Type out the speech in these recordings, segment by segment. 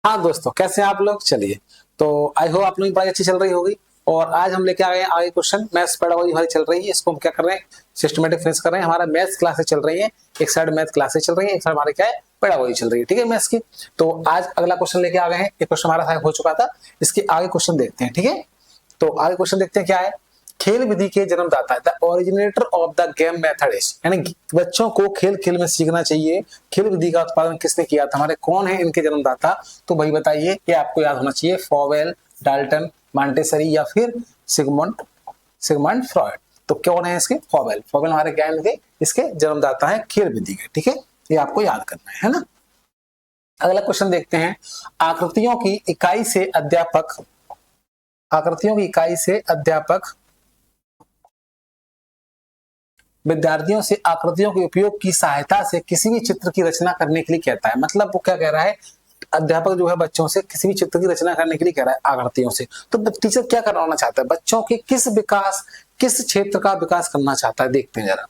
हाँ दोस्तों, कैसे हैं आप लोग। चलिए, तो आई होप आप लोगों की पढ़ाई अच्छी चल रही होगी। और आज हम लेके आ गए हैं आगे क्वेश्चन। मैथ्स पेडागोजी हमारी चल रही है, इसको हम क्या कर रहे हैं, सिस्टमेटिक फिनिश कर रहे हैं। हमारा मैथ्स क्लासेस चल रही है, एक साइड मैथ क्लासेस चल रही है, एक साइड हमारे क्या है, पेडागोजी चल रही है। ठीक है, मैथ्स की। तो आज अगला क्वेश्चन लेके आ गए हैं। एक क्वेश्चन हमारा हो चुका था, इसके आगे क्वेश्चन देखते हैं। ठीक है, तो आगे क्वेश्चन देखते हैं क्या है। खेल विधि के जन्मदाता, the originator of the game method is, यानी बच्चों को खेल खेल में सीखना चाहिए। खेल विधि का उत्पादन किसने किया था, हमारे कौन है इनके जन्मदाता। तो भाई बताइए, ये आपको याद होना चाहिए, फॉवेल, डाल्टन, मॉन्टेसरी या फिर सिगमंड सिगमंड फ्रॉइड। तो कौन है इसके, फॉवेल। फॉवेल हमारे ज्ञान के इसके जन्मदाता है खेल विधि के। ठीक है, ये आपको याद करना है ना। अगला क्वेश्चन देखते हैं। आकृतियों की इकाई से अध्यापक आकृतियों की इकाई से अध्यापक विद्यार्थियों से आकृतियों के उपयोग की सहायता से किसी भी चित्र की रचना करने के लिए कहता है। मतलब वो क्या कह रहा है, अध्यापक जो है बच्चों से किसी भी चित्र की रचना करने के लिए कह रहा है आकृतियों से। तो टीचर क्या करवाना चाहता है, बच्चों के किस क्षेत्र का विकास करना चाहता है, देखते हैं जरा।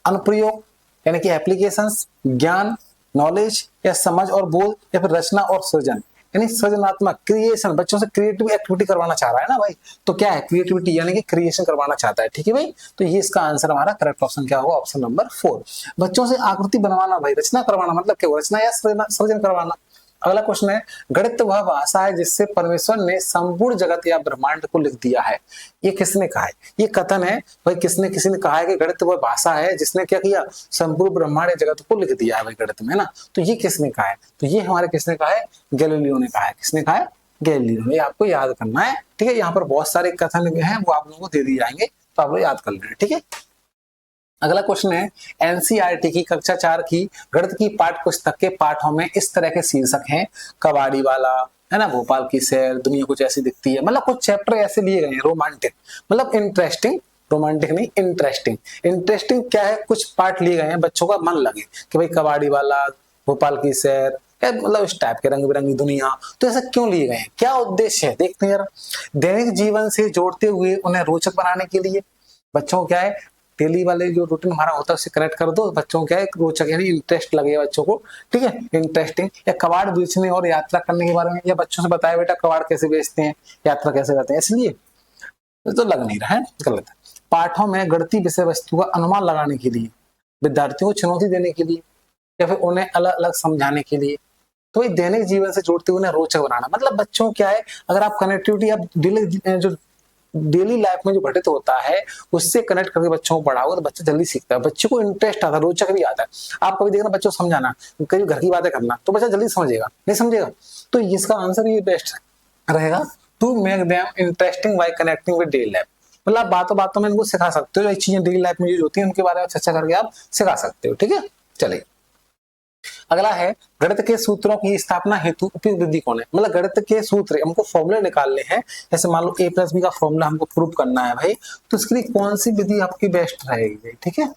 अनुप्रयोग यानी कि एप्लीकेशंस, ज्ञान, नॉलेज या समझ और बोध, या फिर रचना और सृजन यानी सृजनात्मक, क्रिएशन। बच्चों से क्रिएटिव एक्टिविटी करवाना चाह रहा है ना भाई। तो क्या है, क्रिएटिविटी यानी कि क्रिएशन करवाना चाहता है। ठीक है भाई, तो ये इसका आंसर हमारा करेक्ट ऑप्शन क्या होगा, ऑप्शन नंबर 4। बच्चों से आकृति बनवाना भाई, रचना करवाना, मतलब क्या, रचना या सृजन करवाना। अगला क्वेश्चन है, गणित वह भाषा है जिससे परमेश्वर ने संपूर्ण जगत या ब्रह्मांड को लिख दिया है। ये किसने कहा है, ये कथन है भाई, किसी ने कहा है कि गणित वह भाषा है जिसने क्या किया, संपूर्ण ब्रह्मांड या जगत को लिख दिया है भाई गणित में ना। तो ये किसने कहा है, तो ये हमारे किसने कहा है, गैलीलियो ने कहा है। किसने कहा है, गैलीलियो। ये आपको याद करना है। ठीक है, यहाँ पर बहुत सारे कथन हैं, वो आप लोगों को दे दिए जाएंगे, तो आप लोग याद कर लेना। ठीक है, अगला क्वेश्चन है, एनसीईआरटी की कक्षा 4 की गणित की पाठ्य पुस्तक के पाठों में इस तरह के शीर्षक हैं, कबाड़ी वाला, है ना, भोपाल की सैर, दुनिया कुछ ऐसी दिखती है। मतलब कुछ चैप्टर ऐसे लिए गए हैं रोमांटिक, मतलब इंटरेस्टिंग, रोमांटिक नहीं, इंटरेस्टिंग। इंटरेस्टिंग क्या है, कुछ पार्ट लिए गए हैं, बच्चों का मन लगे कि भाई कबाड़ी वाला, भोपाल की सैर, मतलब इस टाइप के रंग बिरंगी दुनिया। तो ऐसा क्यों लिए गए हैं, क्या उद्देश्य है, देखते हैं जरा। दैनिक जीवन से जोड़ते हुए उन्हें रोचक बनाने के लिए। बच्चों को क्या है, डेली वाले जो रूटीन हमारा होता है उससे कनेक्ट कर दो, बच्चों को क्या है, रोचक यानी इंटरेस्ट लगे बच्चों को। ठीक है, इंटरेस्टिंग। या कबाड़ बेचने और यात्रा करने के बारे में, या बच्चों से बताया बेटा कबाड़ कैसे बेचते हैं, यात्रा कैसे करते हैं, इसलिए तो लग नहीं रहा है, गलत है। पाठों में गणितीय विषय वस्तु का अनुमान लगाने के लिए, विद्यार्थियों को चुनौती देने के लिए, या फिर उन्हें अलग अलग समझाने के लिए। तो ये दैनिक जीवन से जोड़ते हुए रोचक बनाना, मतलब बच्चों क्या है, अगर आप कनेक्टिविटी आप जो डेली लाइफ में जो घटित होता है उससे कनेक्ट करके बच्चों को पढ़ाओगे तो बच्चा जल्दी सीखता है, बच्चे को इंटरेस्ट आता है, रोचक भी आता है। आप कभी देखना बच्चों को समझाना, कभी घर की बातें करना, तो बच्चा जल्दी समझेगा, नहीं समझेगा। तो इसका आंसर ये बेस्ट रहेगा, to make them interesting by connecting with daily life. मतलब आप बातों बातों में इनको सिखा सकते हो, जो चीजें डेली लाइफ में यूज होती है उनके बारे में चर्चा करके आप सिखा सकते हो। ठीक है, चलिए अगला है, गणित के सूत्रों की स्थापना हेतु उपयुक्त विधि कौन है। मतलब गणित के सूत्र हमको फॉर्मूले निकालने हैं, जैसे मान लो a+b का फॉर्मूला हमको प्रूव करना है भाई, तो इसके लिए कौन सी विधि आपकी बेस्ट रहेगी। ठीक है,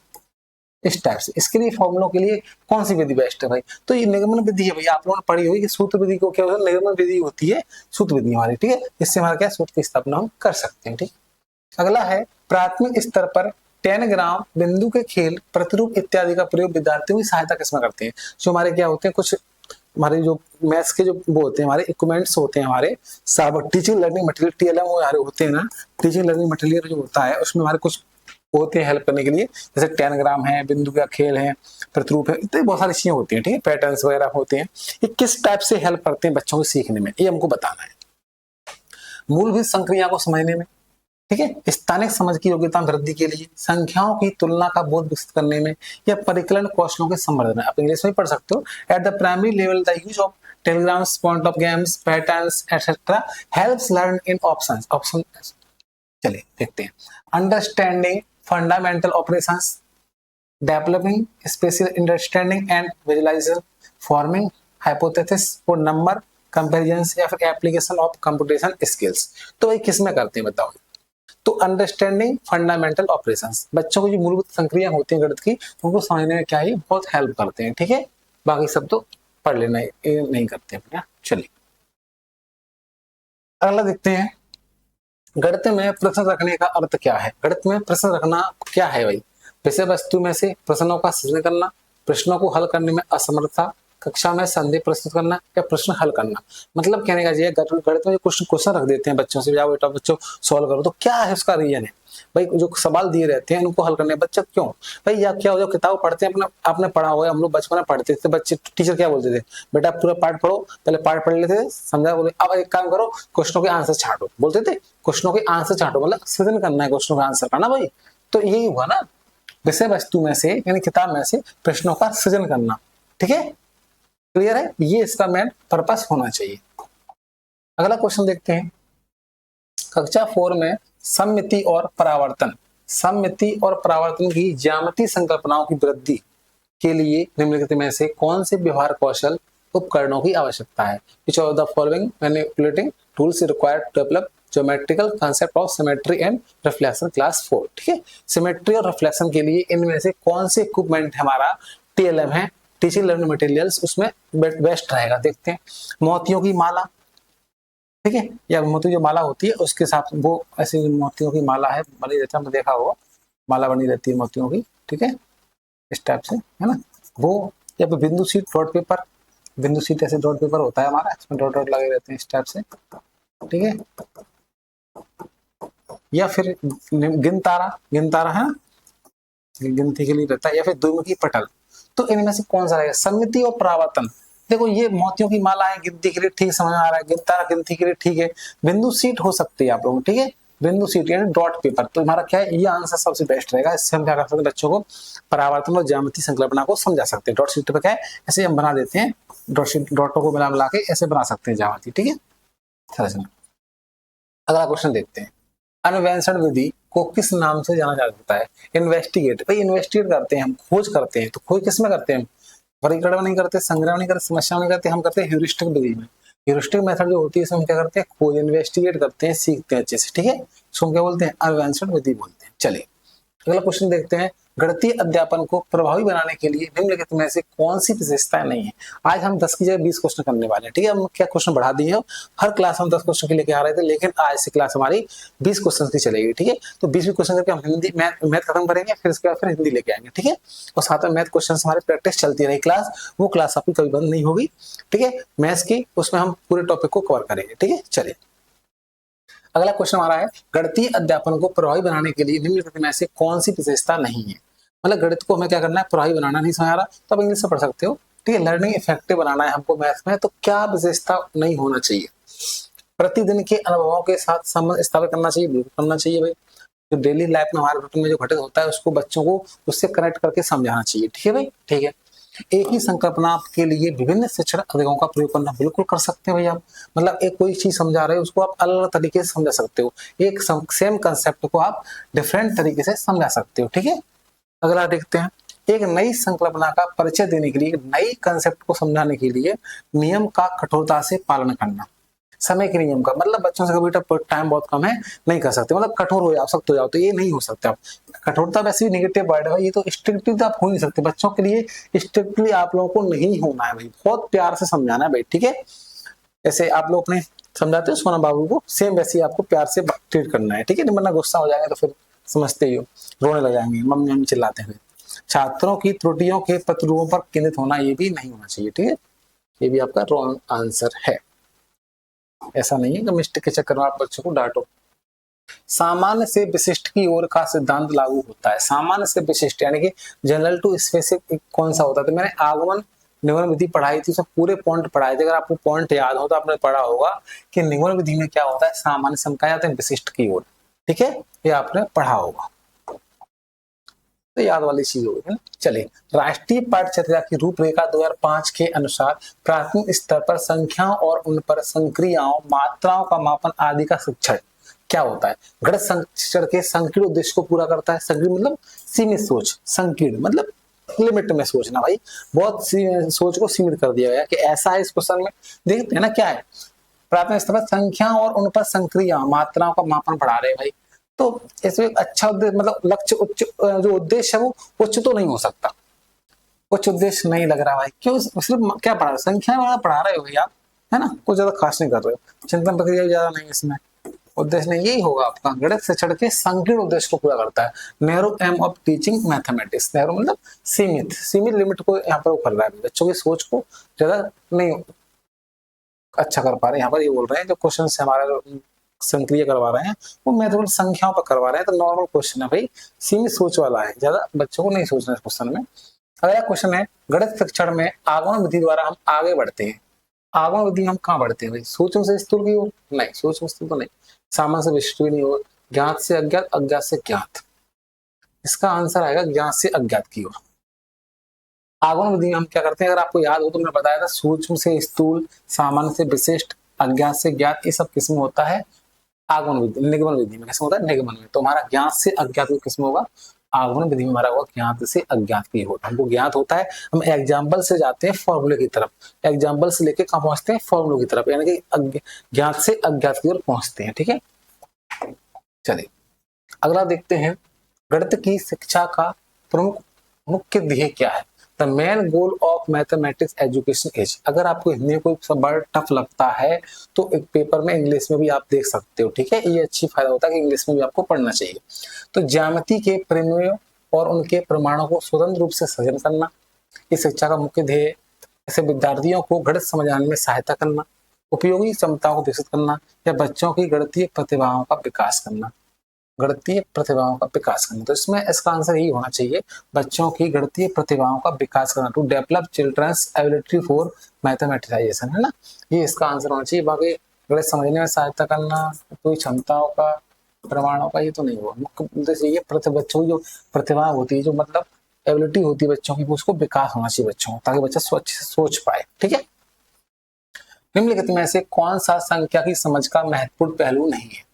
इस टाइप से इसके लिए फॉर्मूलों के लिए कौन सी विधि बेस्ट है भाई, तो ये निगमन विधि है भाई। आप लोगों ने पढ़ी होगी कि सूत्र विधि को क्या होता है, निगमन विधि होती है सूत्र विधि हमारी। ठीक है, इससे हमारा क्या सूत्र की स्थापना हम कर सकते हैं। ठीक, अगला है, प्राथमिक स्तर पर 10 ग्राम बिंदु के खेल, प्रतिरूप इत्यादि का प्रयोग विद्यार्थियों की सहायता किसमें करते हैं। जो हमारे क्या होते हैं, कुछ हमारे जो मैथ्स के जो वो होते हैं, हमारे इक्विपमेंट्स होते हैं, हमारे सब टीचिंग लर्निंग मटेरियल टीएलएम वो हमारे होते हैं ना। टीचिंग लर्निंग मटेरियल जो होता है उसमें हमारे कुछ होते हैं हेल्प करने के लिए, जैसे 10 ग्राम है, बिंदु का खेल है, प्रतिरूप है, इतनी बहुत सारी चीजें होती हैं। ठीक है, पैटर्न्स वगैरह होते हैं, ये किस टाइप से हेल्प करते हैं बच्चों को सीखने में, ये हमको बताना है। मूलभूत संक्रिया को समझने में, ठीक है, स्थानिक समझ की योग्यता वृद्धि के लिए, संख्याओं की तुलना का बोध विकसित करने में, या परिकलन कौशलों के संवर्धन में। आप इंग्लिश में पढ़ सकते हो, at the primary level the use of telegrams, point of games, patterns etcetera helps learn in options. Option चलिए देखते हैं। Understanding fundamental operations, developing special understanding and visualisation, forming hypothesis for number comparisons, या फिर application of computation skills. तो ये किस में करते हैं बताओ। तो अंडरस्टैंडिंग फंडामेंटल ऑपरेशंस, बच्चों को जो मूलभूत संक्रियाएं होती हैं गणित की, उनको समझने में क्या है, बहुत हेल्प करते हैं। ठीक है, बाकी सब तो पढ़ लेना, ये नहीं करते हैं। चलिए अगला देखते हैं, गणित में प्रश्न रखने का अर्थ क्या है। गणित में प्रश्न रखना क्या है भाई, विषय वस्तु में से प्रश्नों का सृजन करना, प्रश्नों को हल करने में असमर्थता, कक्षा में संदेह प्रस्तुत करना या प्रश्न हल करना। मतलब कहने का ये गणित में जो क्वेश्चन रख देते हैं बच्चों से, जाओ बेटा बच्चों सॉल्व करो, तो क्या है उसका रीजन है भाई, जो सवाल दिए रहते हैं उनको हल करने बच्चा क्यों भाई, या क्या हो, जो किताब पढ़ते हैं अपना आपने पढ़ा हुआ है, हम लोग बचपन में पढ़ते थे बच्चे, टीचर क्या बोलते थे, बेटा पूरा पाठ पढ़ो, पहले पाठ पढ़ लेते थे समझा, बोले अब एक काम करो क्वेश्चनों के आंसर छांटो, बोलते थे क्वेश्चनों के आंसर छांटो, मतलब सृजन करना है क्वेश्चनों का आंसर का ना भाई। तो यही हुआ ना, विषय वस्तु में से यानी किताब में से प्रश्नों का सृजन करना। ठीक है, क्लियर है, ये इसका मेन पर्पस होना चाहिए। अगला क्वेश्चन देखते हैं, कक्षा 4 में सममिति और परावर्तन, सममिति और परावर्तन की ज्यामितीय संकल्पनाओं की वृद्धि के लिए निम्नलिखित में से कौन से व्यवहार कौशल उपकरणों की आवश्यकता है? Which of the following manipulating tools required to develop geometrical concept of symmetry and reflection class 4? ठीक है, सिमेट्री और रिफ्लेक्शन के लिए इनमें से कौन से इक्विपमेंट हमारा TLM है, टीचिंग लर्निंग मटेरियल्स, उसमें बेस्ट रहेगा। देखते हैं, मोतियों की माला, ठीक है, या मोती जो माला होती है उसके साथ वो ऐसे मोतियों की माला है बनी रहती है, हमने देखा होगा माला बनी रहती है मोतियों की, ठीक है, इस टाइप से है ना वो, या फिर बिंदु शीट डॉट पेपर, बिंदु शीट ऐसे डॉट पेपर होता है हमारा, इसमें डॉट डॉट लगे रहते हैं इस टाइप से, ठीक है, या फिर गिनतारा है, गिनती के लिए रहता है, या फिर द्विमुखी पटल। तो इनमें से कौन सा रहेगा? सममिति और परावर्तन। देखो ये मोतियों की माला है गिनती के लिए, ठीक समझ में आ रहा है, गिनतारा गिनती के लिए ठीक है, बिंदु सीट हो सकती है आप लोगों, ठीक है, बिंदु सीट यानी डॉट पेपर। तो हमारा क्या है, ये आंसर सबसे बेस्ट रहेगा। इससे हम क्या कर सकते हैं, बच्चों को परावर्तन और ज्यामितीय संकल्पना को समझा सकते हैं। डॉट शीट पे क्या है, ऐसे हम बना देते हैं, डॉटों को मिला मिला के ऐसे बना सकते हैं ज्यामिति, ठीक है। अगला क्वेश्चन देखते हैं, अन्वेषण विधि को किस नाम से जाना जाता है? इन्वेस्टिगेट, भाई इन्वेस्टिगेट करते हैं हम, खोज करते हैं, तो खोज किस में करते हैं हम? वर्गीकरण नहीं करते, संग्रह नहीं करते, समस्या नहीं करते, हम करते हैं ह्यूरिस्टिक विधि में। ह्यूरिस्टिक मेथड जो होती है इसमें हम क्या करते हैं, खोज इन्वेस्टिगेट करते हैं, सीखते हैं अच्छे से, ठीक है, इसको हम क्या बोलते हैं, अन्वेषण विधि बोलते हैं। चलिए अगला क्वेश्चन देखते हैं, गणितीय अध्यापन को प्रभावी बनाने के लिए निम्नलिखित में से कौन सी विशेषताएं नहीं है? आज हम 10 की जगह 20 क्वेश्चन करने वाले हैं, ठीक है, हम क्या क्वेश्चन बढ़ा दिए हैं, हर क्लास हम 10 क्वेश्चन के लेके आ रहे थे, लेकिन आज से क्लास हमारी 20 क्वेश्चन की चलेगी, ठीक है। तो 20 क्वेश्चन करके हम हिंदी मैथ खत्म करेंगे, फिर इसके बाद फिर हिंदी लेके आएंगे, ठीक है, और साथ में मैथ क्वेश्चन हमारे प्रैक्टिस चलती रही क्लास, वो क्लास आपकी कभी बंद नहीं होगी, ठीक है, मैथ्स की उसमें हम पूरे टॉपिक को कवर करेंगे, ठीक है। चलिए अगला क्वेश्चन हमारा है, गणितीय अध्यापन को प्रभावी बनाने के लिए निम्नलिखित में से कौन सी विशेषता नहीं है? मतलब गणित को हमें क्या करना है, प्रभावी बनाना, नहीं समझ आ रहा तो आप इंग्लिश से पढ़ सकते हो, ठीक है, लर्निंग इफेक्टिव बनाना है हमको मैथ्स में, तो क्या विशेषता नहीं होना चाहिए? प्रतिदिन के अनुभवों के साथ संबंध स्थापित करना चाहिए, बिल्कुल करना चाहिए भाई, जो डेली लाइफ में हमारे रूटीन में जो घटित होता है उसको बच्चों को उससे कनेक्ट करके समझाना चाहिए, ठीक है भाई, ठीक है। एक ही संकल्पना के लिए विभिन्न शिक्षण अधिगमों का प्रयोग करना, बिल्कुल कर सकते हैं भाई आप, मतलब एक कोई चीज समझा रहे हो उसको आप अलग अलग तरीके से समझा सकते हो, एक सेम कंसेप्ट को आप डिफरेंट तरीके से समझा सकते हो, ठीक है। अगला देखते हैं, एक नई संकल्पना का परिचय देने के लिए, नई कंसेप्ट को समझाने के लिए नियम का कठोरता से पालन करना, समय के नियम का, मतलब बच्चों से कभी टाइम बहुत कम है नहीं कर सकते, मतलब कठोर हो जाओ, सख्त हो जाओ, तो ये नहीं हो सकते आप। कठोरता वैसे भी नेगेटिव वर्ड है भाई, ये तो स्ट्रिक्टली तो आप हो नहीं सकते, बच्चों के लिए स्ट्रिक्टली आप लोगों को नहीं होना है भाई, बहुत प्यार से समझाना है भाई, ठीक है। ऐसे आप लोग अपने समझाते हो सोना बाबू को, सेम वैसे ही आपको प्यार से ट्रीट करना है, ठीक है, वरना गुस्सा हो जाएंगे तो फिर समझते ही हो, रोने लग जाएंगे, मम्मी मम्मी चिल्लाते हैं। छात्रों की त्रुटियों के प्रतिरूपों पर केंद्रित होना, ये भी नहीं होना चाहिए, ठीक है, ये भी आपका रॉन्ग आंसर है। ऐसा नहीं है कि मिस्टेक के चक्कर में आप बच्चों को डांटो। सामान्य से विशिष्ट की ओर का सिद्धांत लागू होता है, सामान्य से विशिष्ट यानी कि जनरल टू स्पेसिफिक कौन सा होता है? तो मैंने आगमन निगमन विधि पढ़ाई थी, उसमें पूरे पॉइंट पढ़ाए थे, अगर आपको पॉइंट याद हो तो आपने पढ़ा होगा कि निगमन विधि में क्या होता है, सामान्य से हम क्या जाते हैं विशिष्ट की ओर, ठीक है, ये आपने पढ़ा होगा, तो याद वाली चीज होगी ना। चलिए, राष्ट्रीय पाठ्यचर्या की रूपरेखा 2005 के अनुसार प्राथमिक स्तर पर संख्याओं और उन पर संक्रियाओं, मात्राओं का मापन आदि का शिक्षण क्या होता है? गणित शिक्षण के संकीर्ण उद्देश्य को पूरा करता है। संकीर्ण मतलब सीमित सोच, संकीर्ण मतलब लिमिट में सोचना भाई, बहुत सोच को सीमित कर दिया गया कि ऐसा है। इस क्वेश्चन में देखते हैं ना क्या है, प्राथमिक स्तर पर संख्या और उन पर संक्रिया, मात्राओं का मापन पढ़ा रहे भाई, तो इसमें अच्छा उद्देश्य मतलब लक्ष्य उच्च, जो उद्देश्य है वो उच्च तो नहीं हो सकता, उच्च उद्देश्य नहीं लग रहा भाई, क्यों? सिर्फ क्या पढ़ा रहे, संख्या वाला पढ़ा रहे हो भाई आप, है ना, कुछ ज्यादा खास नहीं कर रहे हो, चिंतन प्रक्रिया भी ज्यादा नहीं इसमें, उद्देश्य नहीं, यही होगा आपका, गणित शिक्षण के संकीर्ण उद्देश्य को पूरा करता है। Narrow aim of teaching mathematics, narrow मतलब सीमित, सीमित लिमिट को यहाँ पर वो कर रहा है, बच्चों की सोच को ज्यादा नहीं अच्छा कर पा रहे हैं। यहाँ पर ये बोल रहे हैं जो क्वेश्चन से हमारा संक्रिय करवा रहे हैं वो मैथमेटिकल संख्याओं पर करवा रहे हैं, तो नॉर्मल क्वेश्चन है भाई, सीमित सोच वाला है, ज्यादा बच्चों को नहीं सोचना इस क्वेश्चन में। अगला क्वेश्चन है, गणित शिक्षण में आगमन विधि द्वारा हम आगे बढ़ते हैं। आगमन विधि हम कहाँ बढ़ते हैं भाई, सूक्ष्म से स्थूल की ओर? नहीं, सूक्ष्म स्थूल तो नहीं, सामान्य से विशिष्ट भी नहीं होगा, ज्ञात से अज्ञात, अज्ञात से ज्ञात, इसका आंसर आएगा ज्ञात से अज्ञात की ओर। आगमन विधि में हम क्या करते हैं, अगर आपको याद हो तो मैंने बताया था, सूक्ष्म से स्थूल, सामान्य से विशिष्ट, अज्ञात से ज्ञात, ये सब किस्म होता है आगमन विधि। निगमन विधि में कैसे होता है, निगमन में तो हमारा ज्ञात से अज्ञात की किस्म होगा, आगमन विधि में हमारा होगा ज्ञात से अज्ञात की होता है। हमको ज्ञात होता है, हम एग्जाम्पल से जाते हैं फॉर्मूले की तरफ, एग्जाम्पल से लेके कहाँ पहुंचते हैं, फॉर्मूले की तरफ, यानी कि ज्ञात से अज्ञात की ओर पहुंचते हैं। ठीक है, चलिए अगला देखते हैं, गणित की शिक्षा का प्रमुख मुख्य ध्येय क्या है। The main goal of mathematics education is, अगर आपको हिंदी में कोई वर्ड टफ लगता है तो एक पेपर में इंग्लिश में भी आप देख सकते हो। ठीक है, ये अच्छी फायदा होता है कि इंग्लिश में भी आपको पढ़ना चाहिए। तो ज्यामिति के प्रमेयों और उनके प्रमाणों को स्वतंत्र रूप से सृजन करना, इस शिक्षा का मुख्य ध्येय। ऐसे विद्यार्थियों को गणित समझाने में सहायता करना, उपयोगी क्षमताओं को विकसित करना, या बच्चों की गणितीय प्रतिभाओं का विकास करना, गणितीय प्रतिभाओं का विकास करना। तो इसमें इसका आंसर यही होना चाहिए, बच्चों की गणितीय प्रतिभाओं का विकास करना, to develop children's ability for mathematisation, है ना, ये इसका आंसर होना चाहिए। बाकी गणित समझने में सहायता करना, कोई क्षमताओं का, प्रमाणों का, ये तो नहीं हुआ। मुख्य उद्देश्य ये बच्चों की जो प्रतिभा होती है, जो मतलब एबिलिटी होती है बच्चों की, उसको विकास होना चाहिए बच्चों को, ताकि बच्चा अच्छे से सोच पाए। ठीक है, निम्नलिखित में से कौन सा संख्या की समझ का महत्वपूर्ण पहलू नहीं है।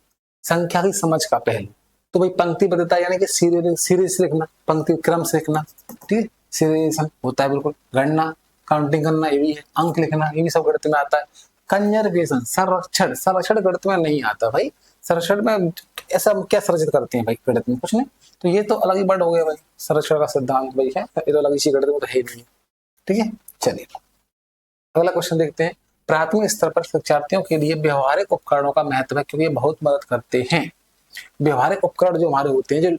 संख्या की समझ का पहलू तो भाई पंक्तिबद्धता, यानी कि सीरीज से लिखना, पंक्ति क्रम से लिखना, ठीक है, सीरीज होता है बिल्कुल। गणना, काउंटिंग करना, ये भी है। अंक लिखना, ये भी सब गणित में आता है। कंजर्वेशन, संरक्षण, संरक्षण गणित में नहीं आता भाई, संरक्षण में ऐसा क्या सर्जित करते हैं भाई गणित में, कुछ नहीं। तो ये तो अलग ही वर्ड हो गया भाई, संरक्षण का सिद्धांत भाई है, ये तो अलग ही गणित में तो है ही नहीं। ठीक है, चलिए अगला क्वेश्चन देखते हैं। प्राथमिक स्तर पर शिक्षार्थियों के लिए व्यवहारिक उपकरणों का महत्व है, क्योंकि ये बहुत मदद करते हैं। व्यवहारिक उपकरण जो हमारे होते हैं, जो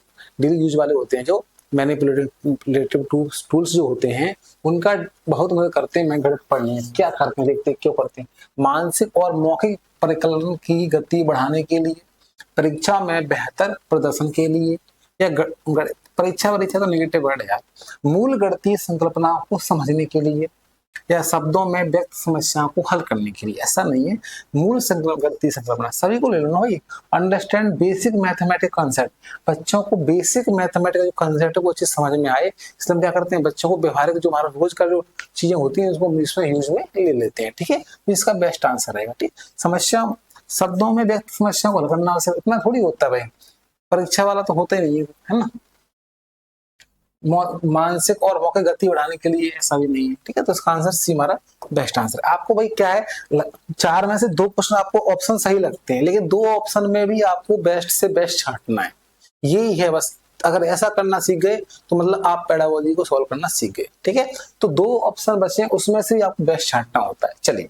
डेली यूज वाले होते हैं, जो मैनिपुलेटिव टूल्स जो होते हैं, उनका बहुत मदद करते हैं। मैं गणित पढ़ने में क्या करते हैं, देखते हैं क्यों करते हैं। मानसिक और मौखिक परिकलन की गति बढ़ाने के लिए, परीक्षा में बेहतर प्रदर्शन के लिए, या परीक्षा तो नेगेटिव वर्ड है यार, मूल गणितीय संकल्पनाओं को समझने के लिए, या शब्दों में व्यक्त समस्याओं को हल करने के लिए। ऐसा नहीं है, मूल गणितीय संकल्पना सभी को ले लो ना भाई। अंडरस्टैंड बेसिक मैथमेटिक कॉन्सेप्ट, बच्चों को बेसिक मैथमेटिकल जो कॉन्सेप्ट है वो चीज समझ में आए, इसलिए हम क्या करते हैं, बच्चों को व्यवहारिक जो हमारा रोज का जो चीजें होती है उसको इसमें यूज में ले लेते हैं। ठीक है, इसका बेस्ट आंसर रहेगा। ठीक, समस्या शब्दों में व्यक्त समस्या को हल करना इतना थोड़ी होता है भाई, परीक्षा वाला तो होता ही नहीं है ना। मानसिक और मौखिक गति बढ़ाने के लिए ऐसा भी नहीं है। ठीक है, तो इसका आंसर सी हमारा बेस्ट आंसर है। आपको भाई क्या है, 4 में से 2 क्वेश्चन आपको ऑप्शन सही लगते हैं, लेकिन 2 ऑप्शन में भी आपको बेस्ट से बेस्ट छांटना है, यही है बस। अगर ऐसा करना सीख गए तो मतलब आप पेडागोजी को सॉल्व करना सीख गए। ठीक है, तो 2 ऑप्शन बचे, उसमें से आपको बेस्ट छांटना होता है। चलिए,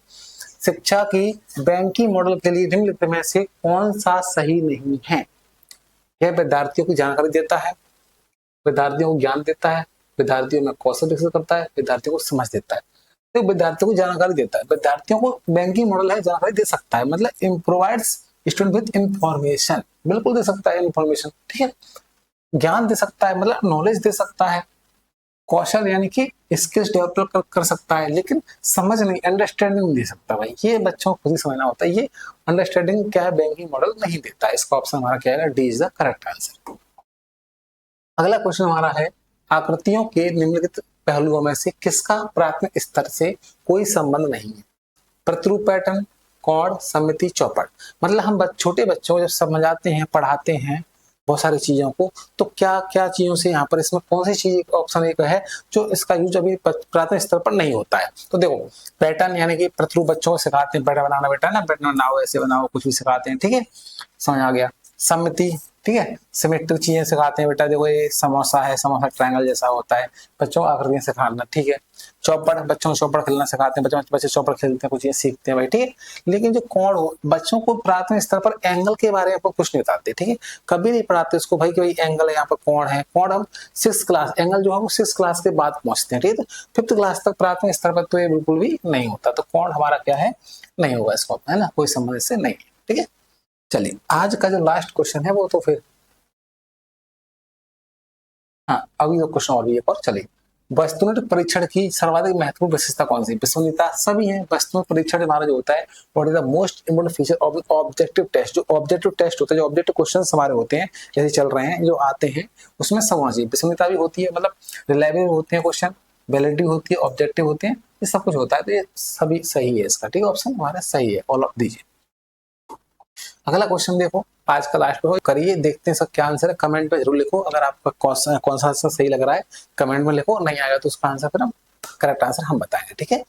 शिक्षा की बैंकिंग मॉडल के लिए निम्नलिखित में से कौन सा सही नहीं है। यह विद्यार्थियों की जानकारी देता है, विद्यार्थियों को ज्ञान देता है, विद्यार्थियों में कौशल विकसित करता है, विद्यार्थियों को समझ देता है। तो विद्यार्थियों को जानकारी देता है, विद्यार्थियों को बैंकिंग मॉडल है जानकारी दे सकता है, मतलब प्रोवाइड्स स्टूडेंट विद इंफॉर्मेशन, बिल्कुल दे सकता है इंफॉर्मेशन। ठीक है, ज्ञान दे सकता है, मतलब नॉलेज दे सकता है, कौशल यानी कि स्किल्स डेवलप कर सकता है, लेकिन समझ नहीं, अंडरस्टैंडिंग नहीं दे सकता भाई। ये बच्चों को खुद ही समझना होता है, ये अंडरस्टैंडिंग क्या है बैंकिंग मॉडल नहीं देता है। इसका ऑप्शन हमारा क्या है, D is the correct answer. अगला क्वेश्चन हमारा है, आकृतियों के निम्नलिखित पहलुओं में से किसका प्राथमिक स्तर से कोई संबंध नहीं है। प्रतिरूप पैटर्न, कॉर्ड, समिति, चौपट, मतलब हम छोटे बच्चों को जब समझाते हैं, पढ़ाते हैं बहुत सारी चीजों को, तो क्या क्या चीजों से यहाँ पर इसमें कौन सी चीज ऑप्शन एक है जो इसका यूज अभी प्राथमिक स्तर पर नहीं होता है। तो देखो, पैटर्न यानी कि प्रतिरूप बच्चों को सिखाते हैं, पैटर्न बनाना, बेटा ना पैटर्न बनाओ, ऐसे बनाओ, कुछ भी सिखाते हैं। ठीक है, समझ आ गया। सममिति, ठीक है, सिमेट्रिक चीजें सिखाते हैं बेटा, देखो ये समोसा है, समोसा ट्रायंगल जैसा होता है, बच्चों आकृतियां सिखाना, ठीक है। चौपड़, बच्चों को चौपड़ खेलना सिखाते हैं, बच्चे चौपड़ खेलते हैं, कुछ चीजें सीखते हैं भाई, ठीक है। लेकिन जो कोण हो, बच्चों को प्राथमिक स्तर पर एंगल के बारे में आपको कुछ नहीं बताते, ठीक है, कभी नहीं पढ़ाते उसको भाई कि भाई एंगल है, यहाँ पर कोण है, कोण हम 6th क्लास, एंगल जो है वो 6th क्लास के बाद पहुंचते हैं, ठीक है। 5th क्लास तक प्राथमिक स्तर पर तो ये बिल्कुल भी नहीं होता, तो कोण हमारा क्या है, नहीं होगा इसको, है ना, कोई संबंध इससे नहीं है, ठीक है। चलिए आज का जो लास्ट क्वेश्चन है वो तो फिर, हाँ अभी तो क्वेश्चन और भी एक और, चलिए। वस्तुनिष्ठ परीक्षण की सर्वाधिक महत्वपूर्ण विशेषता कौन सी? विश्वसनीयता सभी है, वस्तुनिष्ठ परीक्षण हमारा जो होता है what is the most important feature of objective test, जो ऑब्जेक्टिव टेस्ट होता है, जो ऑब्जेक्टिव क्वेश्चन हमारे होते हैं जैसे चल रहे हैं जो आते हैं, उसमें सब होना चाहिए, विश्वसनीयता भी होती है, मतलब रिलायबल होते हैं क्वेश्चन, वैलिडिटी होती है, ऑब्जेक्टिव होते हैं, ये सब कुछ होता है, तो ये सभी सही है इसका, ठीक है, ऑप्शन हमारा सही है, ऑल ऑफ दीजिए। अगला क्वेश्चन देखो, आज का लास्ट पे करिए, देखते हैं सब क्या आंसर है, कमेंट में जरूर लिखो, अगर आपका कौन सा आंसर सही लग रहा है कमेंट में लिखो, नहीं आएगा तो उसका आंसर फिर हम करेक्ट आंसर हम बताएंगे, ठीक है।